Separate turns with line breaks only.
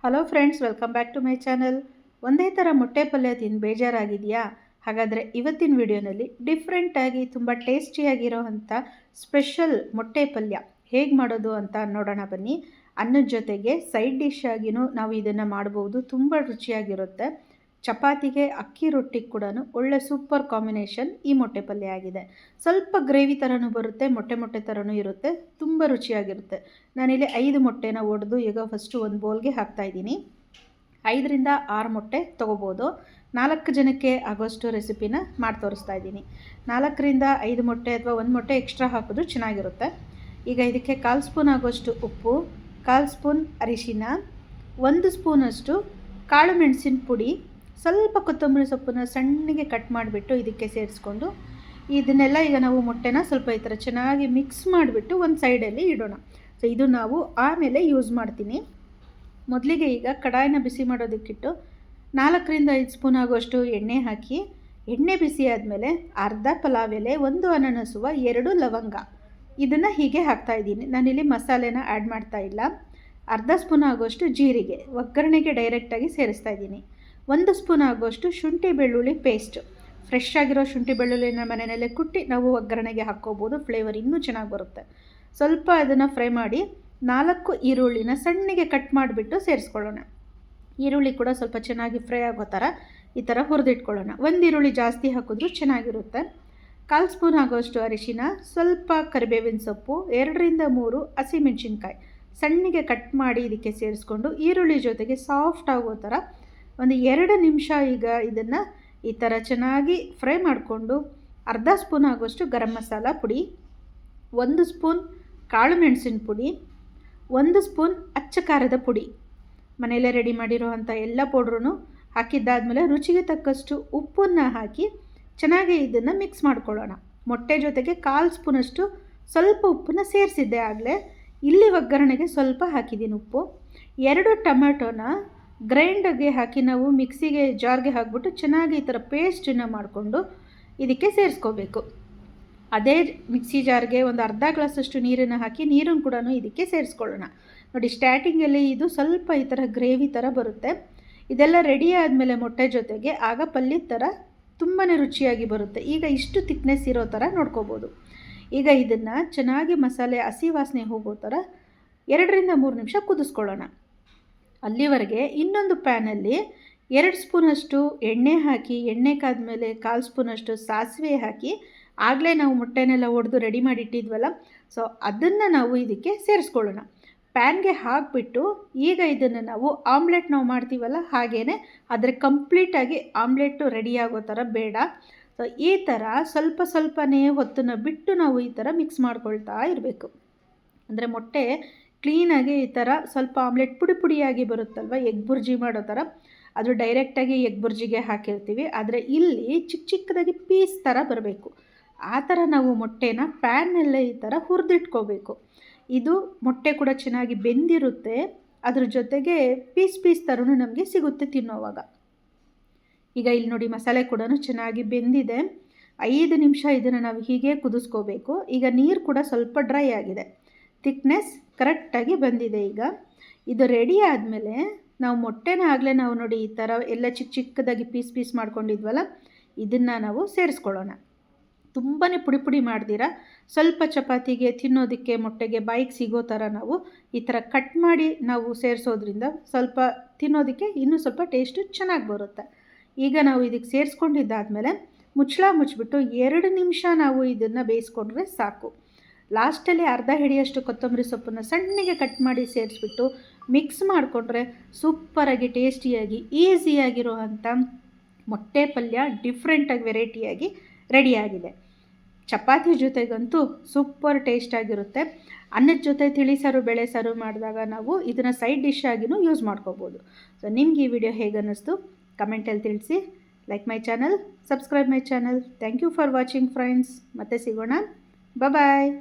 Hello friends, welcome back to my channel. ಒಂದೇ ಥರ ಮೊಟ್ಟೆ ಪಲ್ಯ ತಿಂದು ಬೇಜಾರಾಗಿದೆಯಾ? ಹಾಗಾದರೆ ಇವತ್ತಿನ ವಿಡಿಯೋನಲ್ಲಿ ಡಿಫ್ರೆಂಟಾಗಿ ತುಂಬ ಟೇಸ್ಟಿಯಾಗಿರೋ ಅಂಥ ಸ್ಪೆಷಲ್ ಮೊಟ್ಟೆ ಪಲ್ಯ ಹೇಗೆ ಮಾಡೋದು ಅಂತ ನೋಡೋಣ ಬನ್ನಿ. ಅನ್ನದ ಜೊತೆಗೆ ಸೈಡ್ ಡಿಶ್ ಆಗಿಯೂ ನಾವು ಇದನ್ನು ಮಾಡ್ಬೋದು. ತುಂಬ ರುಚಿಯಾಗಿರುತ್ತೆ. ಚಪಾತಿಗೆ, ಅಕ್ಕಿ ರೊಟ್ಟಿಗೆ ಕೂಡ ಒಳ್ಳೆ ಸೂಪರ್ ಕಾಂಬಿನೇಷನ್ ಈ ಮೊಟ್ಟೆ ಪಲ್ಯ ಆಗಿದೆ. ಸ್ವಲ್ಪ ಗ್ರೇವಿ ಥರನೂ ಬರುತ್ತೆ, ಮೊಟ್ಟೆ ಥರನೂ ಇರುತ್ತೆ, ತುಂಬ ರುಚಿಯಾಗಿರುತ್ತೆ. ನಾನಿಲ್ಲಿ 5 ಮೊಟ್ಟೆನ ಒಡೆದು ಈಗ ಫಸ್ಟು ಒಂದು ಬೌಲ್ಗೆ ಹಾಕ್ತಾಯಿದ್ದೀನಿ. 5ರಿಂದ 6 ಮೊಟ್ಟೆ ತೊಗೋಬೋದು. 4 ಜನಕ್ಕೆ ಆಗೋಷ್ಟು ರೆಸಿಪಿನ ಮಾಡಿ ತೋರಿಸ್ತಾ ಇದ್ದೀನಿ. 4ರಿಂದ 5 ಮೊಟ್ಟೆ ಅಥವಾ 1 ಮೊಟ್ಟೆ ಎಕ್ಸ್ಟ್ರಾ ಹಾಕೋದು ಚೆನ್ನಾಗಿರುತ್ತೆ. ಈಗ ಇದಕ್ಕೆ 1/4 ಸ್ಪೂನ್ ಆಗೋಷ್ಟು ಉಪ್ಪು, 1/4 ಸ್ಪೂನ್ ಅರಿಶಿನ, 1 ಸ್ಪೂನಷ್ಟು ಕಾಳು ಮೆಣಸಿನ ಪುಡಿ, ಸ್ವಲ್ಪ ಕೊತ್ತಂಬರಿ ಸೊಪ್ಪನ್ನು ಸಣ್ಣಗೆ ಕಟ್ ಮಾಡಿಬಿಟ್ಟು ಇದಕ್ಕೆ ಸೇರಿಸ್ಕೊಂಡು ಇದನ್ನೆಲ್ಲ ಈಗ ನಾವು ಮೊಟ್ಟೆನ ಸ್ವಲ್ಪ ಈ ಥರ ಚೆನ್ನಾಗಿ ಮಿಕ್ಸ್ ಮಾಡಿಬಿಟ್ಟು ಒಂದು ಸೈಡಲ್ಲಿ ಇಡೋಣ. ಸೊ ಇದು ನಾವು ಆಮೇಲೆ ಯೂಸ್ ಮಾಡ್ತೀನಿ. ಮೊದಲಿಗೆ ಈಗ ಕಡಾಯಿನ ಬಿಸಿ ಮಾಡೋದಕ್ಕಿಟ್ಟು 4ರಿಂದ 5 ಸ್ಪೂನ್ ಆಗೋಷ್ಟು ಎಣ್ಣೆ ಹಾಕಿ, ಎಣ್ಣೆ ಬಿಸಿ ಆದಮೇಲೆ ಅರ್ಧ ಪಲಾವ್ ಎಲೆ, 1 ಅನನಸುವ, 2 ಲವಂಗ ಇದನ್ನು ಹೀಗೆ ಹಾಕ್ತಾಯಿದ್ದೀನಿ. ನಾನಿಲ್ಲಿ ಮಸಾಲೆನ ಆ್ಯಡ್ ಮಾಡ್ತಾ ಇಲ್ಲ. ಅರ್ಧ ಸ್ಪೂನ್ ಆಗೋಷ್ಟು ಜೀರಿಗೆ ಒಗ್ಗರಣೆಗೆ ಡೈರೆಕ್ಟಾಗಿ ಸೇರಿಸ್ತಾ ಇದ್ದೀನಿ. 1 ಸ್ಪೂನ್ ಆಗೋಷ್ಟು ಶುಂಠಿ ಬೆಳ್ಳುಳ್ಳಿ ಪೇಸ್ಟ್. ಫ್ರೆಶ್ ಆಗಿರೋ ಶುಂಠಿ ಬೆಳ್ಳುಳ್ಳಿನ ಮನೆಯಲ್ಲೇ ಕುಟ್ಟಿ ನಾವು ಒಗ್ಗರಣೆಗೆ ಹಾಕ್ಕೋಬೋದು. ಫ್ಲೇವರ್ ಇನ್ನೂ ಚೆನ್ನಾಗಿ ಬರುತ್ತೆ. ಸ್ವಲ್ಪ ಅದನ್ನು ಫ್ರೈ ಮಾಡಿ 4 ಈರುಳ್ಳಿನ ಸಣ್ಣಗೆ ಕಟ್ ಮಾಡಿಬಿಟ್ಟು ಸೇರಿಸ್ಕೊಳ್ಳೋಣ. ಈರುಳ್ಳಿ ಕೂಡ ಸ್ವಲ್ಪ ಚೆನ್ನಾಗಿ ಫ್ರೈ ಆಗೋ ಥರ ಈ ಥರ ಹುರಿದಿಟ್ಕೊಳ್ಳೋಣ. 1 ಈರುಳ್ಳಿ ಜಾಸ್ತಿ ಹಾಕಿದ್ರೂ ಚೆನ್ನಾಗಿರುತ್ತೆ. 1/4 ಸ್ಪೂನ್ ಆಗೋಷ್ಟು ಅರಿಶಿನ, ಸ್ವಲ್ಪ ಕರಿಬೇವಿನ ಸೊಪ್ಪು, 2ರಿಂದ 3 ಹಸಿಮೆಣಸಿನ್ಕಾಯಿ ಸಣ್ಣಗೆ ಕಟ್ ಮಾಡಿ ಇದಕ್ಕೆ ಸೇರಿಸ್ಕೊಂಡು ಈರುಳ್ಳಿ ಜೊತೆಗೆ ಸಾಫ್ಟ್ ಆಗೋ ಥರ ಒಂದು 2 ನಿಮಿಷ ಈಗ ಇದನ್ನು ಈ ಥರ ಚೆನ್ನಾಗಿ ಫ್ರೈ ಮಾಡಿಕೊಂಡು ಅರ್ಧ ಸ್ಪೂನ್ ಆಗೋಷ್ಟು ಗರಂ ಮಸಾಲ ಪುಡಿ, 1 ಸ್ಪೂನ್ ಕಾಳು ಮೆಣಸಿನ ಪುಡಿ, 1 ಸ್ಪೂನ್ ಅಚ್ಚ ಖಾರದ ಪುಡಿ, ಮನೆಯಲ್ಲೇ ರೆಡಿ ಮಾಡಿರೋ ಅಂಥ ಎಲ್ಲ ಪೌಡ್ರೂ ಹಾಕಿದ್ದಾದಮೇಲೆ ರುಚಿಗೆ ತಕ್ಕಷ್ಟು ಉಪ್ಪನ್ನು ಹಾಕಿ ಚೆನ್ನಾಗಿ ಇದನ್ನು ಮಿಕ್ಸ್ ಮಾಡ್ಕೊಳ್ಳೋಣ. ಮೊಟ್ಟೆ ಜೊತೆಗೆ 1/4 ಸ್ಪೂನಷ್ಟು ಸ್ವಲ್ಪ ಉಪ್ಪನ್ನು ಸೇರಿಸಿದ್ದೆ ಆಗಲೇ. ಇಲ್ಲಿ ಒಗ್ಗರಣೆಗೆ ಸ್ವಲ್ಪ ಹಾಕಿದ್ದೀನಿ ಉಪ್ಪು. 2 ಟೊಮೆಟೊನ ಗ್ರೈಂಡರ್ಗೆ ಹಾಕಿ ನಾವು ಮಿಕ್ಸಿಗೆ ಜಾರ್ಗೆ ಹಾಕಿಬಿಟ್ಟು ಚೆನ್ನಾಗಿ ಈ ಥರ ಪೇಸ್ಟನ್ನು ಮಾಡಿಕೊಂಡು ಇದಕ್ಕೆ ಸೇರಿಸ್ಕೋಬೇಕು. ಅದೇ ಮಿಕ್ಸಿ ಜಾರ್ಗೆ ಒಂದು ಅರ್ಧ ಗ್ಲಾಸಷ್ಟು ನೀರನ್ನು ಹಾಕಿ ನೀರನ್ನು ಕೂಡ ಇದಕ್ಕೆ ಸೇರಿಸ್ಕೊಳ್ಳೋಣ. ನೋಡಿ, ಸ್ಟಾರ್ಟಿಂಗಲ್ಲಿ ಇದು ಸ್ವಲ್ಪ ಈ ಥರ ಗ್ರೇವಿ ಥರ ಬರುತ್ತೆ. ಇದೆಲ್ಲ ರೆಡಿ ಆದಮೇಲೆ ಮೊಟ್ಟೆ ಜೊತೆಗೆ ಆಗ ಪಲ್ಯದ ಥರ ತುಂಬಾ ರುಚಿಯಾಗಿ ಬರುತ್ತೆ. ಈಗ ಇಷ್ಟು ಥಿಕ್ನೆಸ್ ಇರೋ ಥರ ನೋಡ್ಕೋಬೋದು. ಈಗ ಇದನ್ನು ಚೆನ್ನಾಗಿ ಮಸಾಲೆ ಹಸಿ ವಾಸನೆ ಹೋಗೋ ಥರ 2ರಿಂದ 3 ನಿಮಿಷ ಕುದಿಸ್ಕೊಳ್ಳೋಣ. ಅಲ್ಲಿವರೆಗೆ ಇನ್ನೊಂದು ಪ್ಯಾನಲ್ಲಿ 2 ಸ್ಪೂನಷ್ಟು ಎಣ್ಣೆ ಹಾಕಿ, ಎಣ್ಣೆ ಕಾದ್ಮೇಲೆ 1/4 ಸ್ಪೂನಷ್ಟು ಸಾಸಿವೆ ಹಾಕಿ, ಆಗಲೇ ನಾವು ಮೊಟ್ಟೆನೆಲ್ಲ ಒಡೆದು ರೆಡಿ ಮಾಡಿಟ್ಟಿದ್ವಲ್ಲ, ಸೊ ಅದನ್ನು ನಾವು ಇದಕ್ಕೆ ಸೇರಿಸ್ಕೊಳ್ಳೋಣ. ಪ್ಯಾನ್ಗೆ ಹಾಕಿಬಿಟ್ಟು ಈಗ ಇದನ್ನು ನಾವು ಆಮ್ಲೆಟ್ ನಾವು ಮಾಡ್ತೀವಲ್ಲ ಹಾಗೇ ಆದರೆ ಕಂಪ್ಲೀಟಾಗಿ ಆಮ್ಲೆಟು ರೆಡಿ ಆಗೋ ಥರ ಬೇಡ. ಸೊ ಈ ಥರ ಸ್ವಲ್ಪ ಸ್ವಲ್ಪನೇ ಹೊತ್ತನ್ನು ಬಿಟ್ಟು ನಾವು ಈ ಥರ ಮಿಕ್ಸ್ ಮಾಡ್ಕೊಳ್ತಾ ಇರಬೇಕು. ಅಂದರೆ ಮೊಟ್ಟೆ ಕ್ಲೀನಾಗಿ ಈ ಥರ ಸ್ವಲ್ಪ ಆಮ್ಲೆಟ್ ಪುಡಿ ಪುಡಿಯಾಗಿ ಬರುತ್ತಲ್ವ, ಎಗ್ ಬುರ್ಜಿ ಮಾಡೋ ಥರ. ಅದು ಡೈರೆಕ್ಟಾಗಿ ಎಗ್ ಬುರ್ಜಿಗೆ ಹಾಕಿರ್ತೀವಿ, ಆದರೆ ಇಲ್ಲಿ ಚಿಕ್ಕ ಚಿಕ್ಕದಾಗಿ ಪೀಸ್ ಥರ ಬರಬೇಕು. ಆ ಥರ ನಾವು ಮೊಟ್ಟೆನ ಪ್ಯಾನ್ನಲ್ಲೇ ಈ ಥರ ಹುರಿದಿಟ್ಕೋಬೇಕು. ಇದು ಮೊಟ್ಟೆ ಕೂಡ ಚೆನ್ನಾಗಿ ಬೆಂದಿರುತ್ತೆ, ಅದ್ರ ಜೊತೆಗೆ ಪೀಸ್ ಥರನೂ ನಮಗೆ ಸಿಗುತ್ತೆ ತಿನ್ನೋವಾಗ. ಈಗ ಇಲ್ಲಿ ನೋಡಿ, ಮಸಾಲೆ ಕೂಡ ಚೆನ್ನಾಗಿ ಬೆಂದಿದೆ. 5 ನಿಮಿಷ ಇದನ್ನು ನಾವು ಹೀಗೆ ಕುದಿಸ್ಕೋಬೇಕು. ಈಗ ನೀರು ಕೂಡ ಸ್ವಲ್ಪ ಡ್ರೈ ಆಗಿದೆ, ಥಿಕ್ನೆಸ್ ಕರೆಕ್ಟಾಗಿ ಬಂದಿದೆ. ಈಗ ಇದು ರೆಡಿ ಆದಮೇಲೆ ನಾವು ಮೊಟ್ಟೆನ ಆಗಲೇ ನಾವು ನೋಡಿ ಈ ಥರ ಎಲ್ಲ ಚಿಕ್ಕದಾಗಿ ಪೀಸ್ ಮಾಡ್ಕೊಂಡಿದ್ವಲ್ಲ, ಇದನ್ನು ನಾವು ಸೇರಿಸ್ಕೊಳ್ಳೋಣ. ತುಂಬಾ ಪುಡಿ ಮಾಡ್ದಿರ ಸ್ವಲ್ಪ ಚಪಾತಿಗೆ ತಿನ್ನೋದಕ್ಕೆ ಮೊಟ್ಟೆಗೆ ಬಾಯಿಗೆ ಸಿಗೋ ಥರ ನಾವು ಈ ಥರ ಕಟ್ ಮಾಡಿ ನಾವು ಸೇರಿಸೋದ್ರಿಂದ ಸ್ವಲ್ಪ ತಿನ್ನೋದಕ್ಕೆ ಇನ್ನೂ ಸ್ವಲ್ಪ ಟೇಸ್ಟು ಚೆನ್ನಾಗಿ ಬರುತ್ತೆ. ಈಗ ನಾವು ಇದಕ್ಕೆ ಸೇರಿಸ್ಕೊಂಡಿದ್ದಾದಮೇಲೆ ಮುಚ್ಚಿಬಿಟ್ಟು 2 ನಿಮಿಷ ನಾವು ಇದನ್ನು ಬೇಯಿಸ್ಕೊಂಡ್ರೆ ಸಾಕು. ಲಾಸ್ಟಲ್ಲಿ ಅರ್ಧ ಹಿಡಿಯಷ್ಟು ಕೊತ್ತಂಬರಿ ಸೊಪ್ಪನ್ನು ಸಣ್ಣಗೆ ಕಟ್ ಮಾಡಿ ಸೇರಿಸ್ಬಿಟ್ಟು ಮಿಕ್ಸ್ ಮಾಡಿಕೊಂಡ್ರೆ ಸೂಪರಾಗಿ ಟೇಸ್ಟಿಯಾಗಿ ಈಸಿಯಾಗಿರೋ ಅಂಥ ಮೊಟ್ಟೆ ಪಲ್ಯ ಡಿಫ್ರೆಂಟಾಗಿ ವೆರೈಟಿಯಾಗಿ ರೆಡಿಯಾಗಿದೆ. ಚಪಾತಿ ಜೊತೆಗಂತೂ ಸೂಪರ್ ಟೇಸ್ಟಾಗಿರುತ್ತೆ. ಅನ್ನದ ಜೊತೆ ತಿಳಿ ಸಾರು, ಬೇಳೆ ಸಾರು ಮಾಡಿದಾಗ ನಾವು ಇದನ್ನು ಸೈಡ್ ಡಿಶ್ ಆಗಿಯೂ ಯೂಸ್ ಮಾಡ್ಕೋಬೋದು. ಸೊ ನಿಮ್ಗೆ ಈ ವಿಡಿಯೋ ಹೇಗೆ ಅನ್ನಿಸ್ತು ಕಮೆಂಟಲ್ಲಿ ತಿಳಿಸಿ. Like my channel, subscribe my channel. Thank you for watching friends. ಮತ್ತೆ ಸಿಗೋಣ. ಬಾಯ್.